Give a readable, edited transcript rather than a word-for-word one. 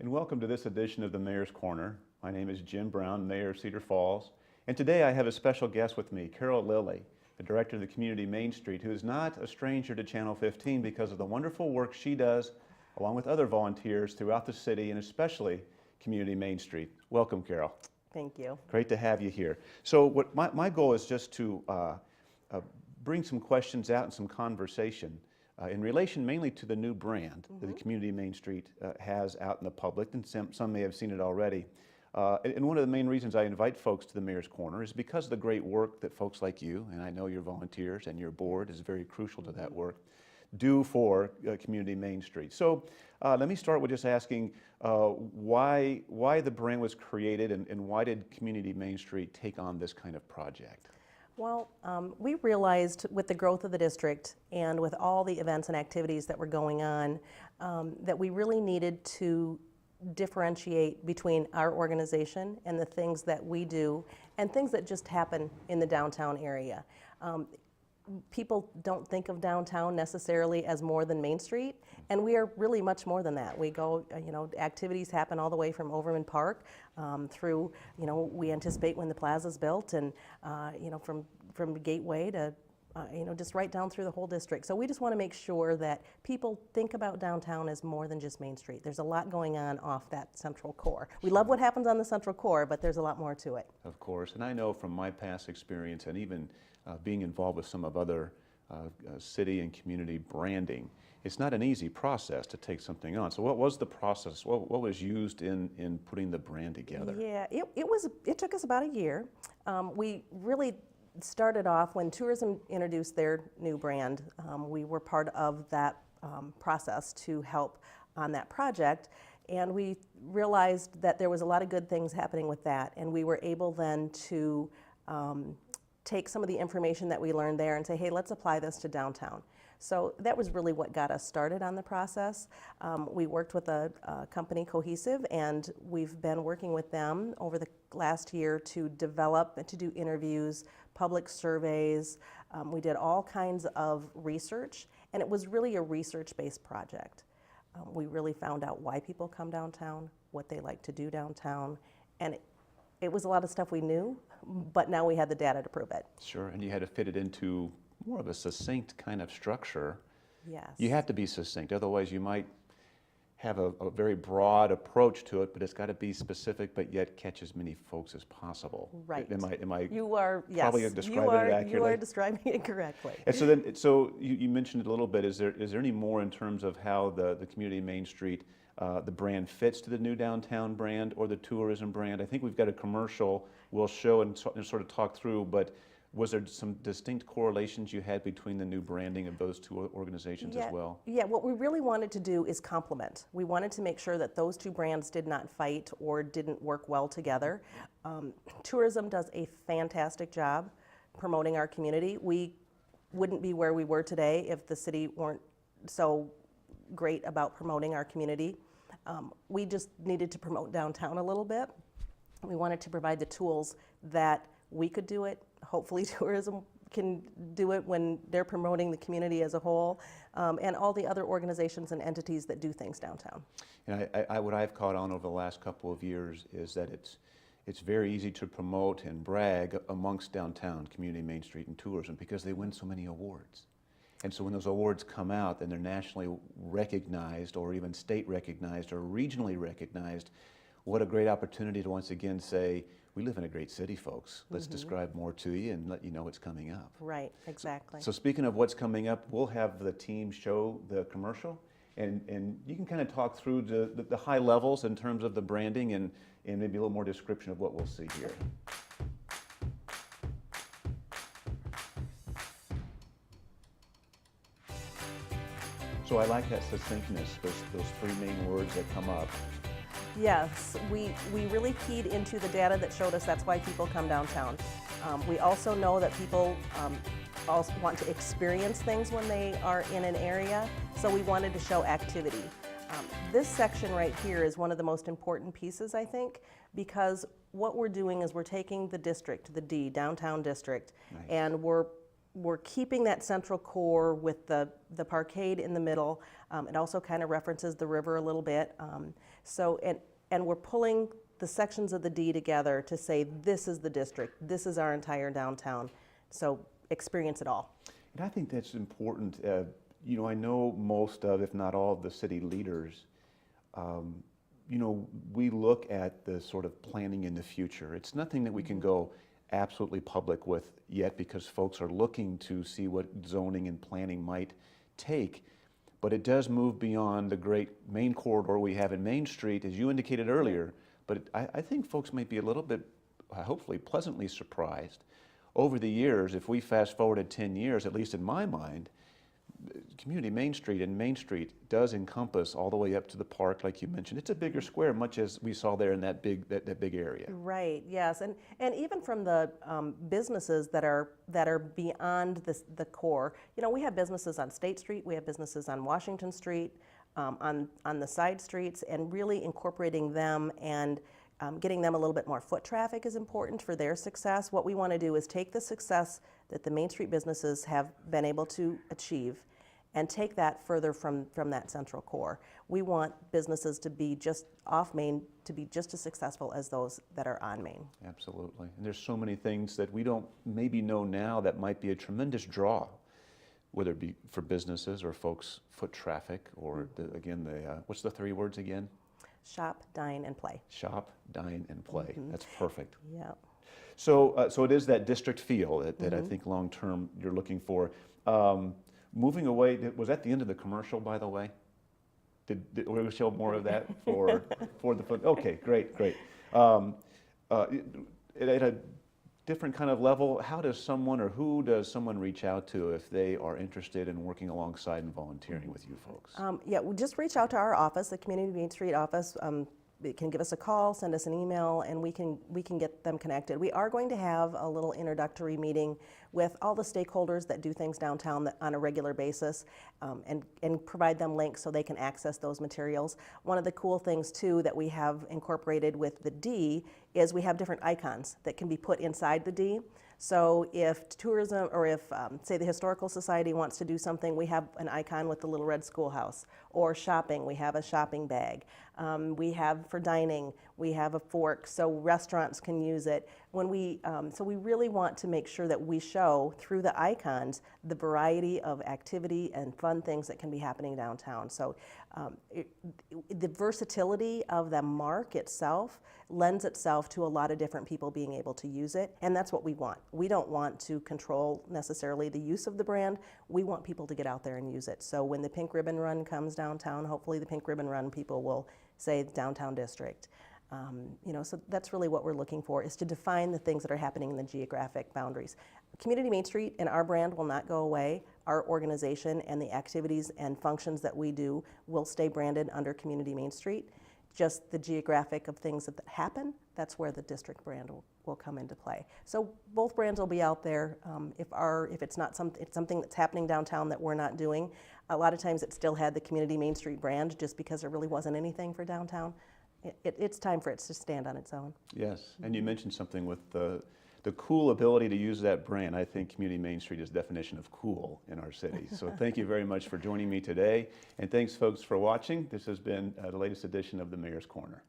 And welcome to this edition of the Mayor's Corner. My name is Jim Brown, Mayor of Cedar Falls, and today I have a special guest with me, Carol Lilly, the Director of the Community Main Street, who is not a stranger to Channel 15 because of the wonderful work she does along with other volunteers throughout the city and especially Community Main Street. Welcome, Carol. Thank you. Great to have you here. So what my goal is just to bring some questions out and some conversation in relation mainly to the new brand that the Community Main Street has out in the public, and some may have seen it already. And one of the main reasons I invite folks to the Mayor's Corner is because of the great work that folks like you, and I know your volunteers and your board is very crucial to that work, do for Community Main Street. So let me start with just asking why the brand was created and why did Community Main Street take on this kind of project? Well, we realized with the growth of the district and with all the events and activities that were going on that we really needed to differentiate between our organization and the things that we do and things that just happen in the downtown area. People don't think of downtown necessarily as more than Main Street, and we are really much more than that. We go, activities happen all the way from Overman Park through, we anticipate when the plaza's built, and from Gateway to, just right down through the whole district. So we just want to make sure that people think about downtown as more than just Main Street. There's a lot going on off that central core. We love what happens on the central core, but there's a lot more to it. Of course, and I know from my past experience and even being involved with some of other city and community branding, it's not an easy process to take something on. So what was the process? What was used in putting the brand together? Yeah, it took us about a year. We really started off when tourism introduced their new brand. We were part of that process to help on that project, and we realized that there was a lot of good things happening with that, and we were able then to take some of the information that we learned there and say, hey, let's apply this to downtown. So that was really what got us started on the process. We worked with a company, Cohesive, and we've been working with them over the last year to develop and to do interviews, public surveys. We did all kinds of research, and it was really a research-based project. We really found out why people come downtown, what they like to do downtown, and it was a lot of stuff we knew, but now we had the data to prove it. Sure, and you had to fit it into more of a succinct kind of structure. Yes. You have to be succinct, otherwise you might have a very broad approach to it, but it's got to be specific, but yet catch as many folks as possible. Right. Am I You are, yes. probably describing it accurately? You are describing it correctly. And so you mentioned it a little bit. Is there any more in terms of how the Community Main Street, the brand fits to the new downtown brand or the tourism brand? I think we've got a commercial we'll show and sort of talk through, but was there some distinct correlations you had between the new branding of those two organizations as well? Yeah, what we really wanted to do is complement. We wanted to make sure that those two brands did not fight or didn't work well together. Tourism does a fantastic job promoting our community. We wouldn't be where we were today if the city weren't so great about promoting our community. We just needed to promote downtown a little bit. We wanted to provide the tools that we could do it. Hopefully tourism can do it when they're promoting the community as a whole, and all the other organizations and entities that do things downtown. And what I've caught on over the last couple of years is that it's very easy to promote and brag amongst downtown, Community Main Street and tourism, because they win so many awards. And so when those awards come out and they're nationally recognized or even state recognized or regionally recognized, what a great opportunity to once again say, we live in a great city, folks. Let's describe more to you and let you know what's coming up. Right, exactly. So speaking of what's coming up, we'll have the team show the commercial, and you can kind of talk through the high levels in terms of the branding and maybe a little more description of what we'll see here. So I like that succinctness, those three main words that come up. Yes, we really keyed into the data that showed us that's why people come downtown. We also know that people also want to experience things when they are in an area, so we wanted to show activity. This section right here is one of the most important pieces, I think, because what we're doing is we're taking the district, the D, downtown district, Nice. and we're we're keeping that central core with the parkade in the middle. It also kind of references the river a little bit. And we're pulling the sections of the D together to say this is the district, this is our entire downtown. So experience it all. And I think that's important. You know, I know most of, if not all of the city leaders, you know, we look at the sort of planning in the future. It's nothing that we can go absolutely public with yet because folks are looking to see what zoning and planning might take. But it does move beyond the great main corridor we have in Main Street, as you indicated earlier. But I think folks might be a little bit, hopefully pleasantly surprised. Over the years, if we fast forwarded 10 years, at least in my mind, Community Main Street and Main Street does encompass all the way up to the park, like you mentioned. It's a bigger square, much as we saw there in that big area. Right. Yes, and even from the businesses that are beyond the core. You know, we have businesses on State Street, we have businesses on Washington Street, on the side streets, and really incorporating them and getting them a little bit more foot traffic is important for their success. What we want to do is take the success that the Main Street businesses have been able to achieve and take that further from that central core. We want businesses to be just off Main to be just as successful as those that are on Main. Absolutely. And there's so many things that we don't maybe know now that might be a tremendous draw, whether it be for businesses or folks' foot traffic or, what's the 3 words again? Shop, dine, and play. Shop, dine, and play. That's perfect. Yeah. So it is that district feel that I think long-term you're looking for. Moving away, was that the end of the commercial, by the way? Did we show more of that for the foot? Okay, great. At a different kind of level, how does someone or who does someone reach out to if they are interested in working alongside and volunteering with you folks? Just reach out to our office, the Community Main Street office. They can give us a call, send us an email, and we can get them connected. We are going to have a little introductory meeting with all the stakeholders that do things downtown on a regular basis, and provide them links so they can access those materials. One of the cool things too that we have incorporated with the D is we have different icons that can be put inside the D. So if tourism, or if, say, the Historical Society wants to do something, we have an icon with the little red schoolhouse. Or shopping, we have a shopping bag. We have, for dining, we have a fork, so restaurants can use it. So we really want to make sure that we show, through the icons, the variety of activity and fun things that can be happening downtown. So the versatility of the mark itself lends itself to a lot of different people being able to use it, and that's what we want. We don't want to control necessarily the use of the brand. We want people to get out there and use it. So when the Pink Ribbon Run comes downtown, hopefully the Pink Ribbon Run people will say downtown district. So that's really what we're looking for, is to define the things that are happening in the geographic boundaries. Community Main Street and our brand will not go away. Our organization and the activities and functions that we do will stay branded under Community Main Street. Just the geographic of things that happen, that's where the district brand will come into play. So both brands will be out there. If it's not it's something that's happening downtown that we're not doing, a lot of times it still had the Community Main Street brand just because there really wasn't anything for downtown. It's time for it to stand on its own. Yes, and you mentioned something with the cool ability to use that brand. I think Community Main Street is the definition of cool in our city. So thank you very much for joining me today. And thanks, folks, for watching. This has been the latest edition of the Mayor's Corner.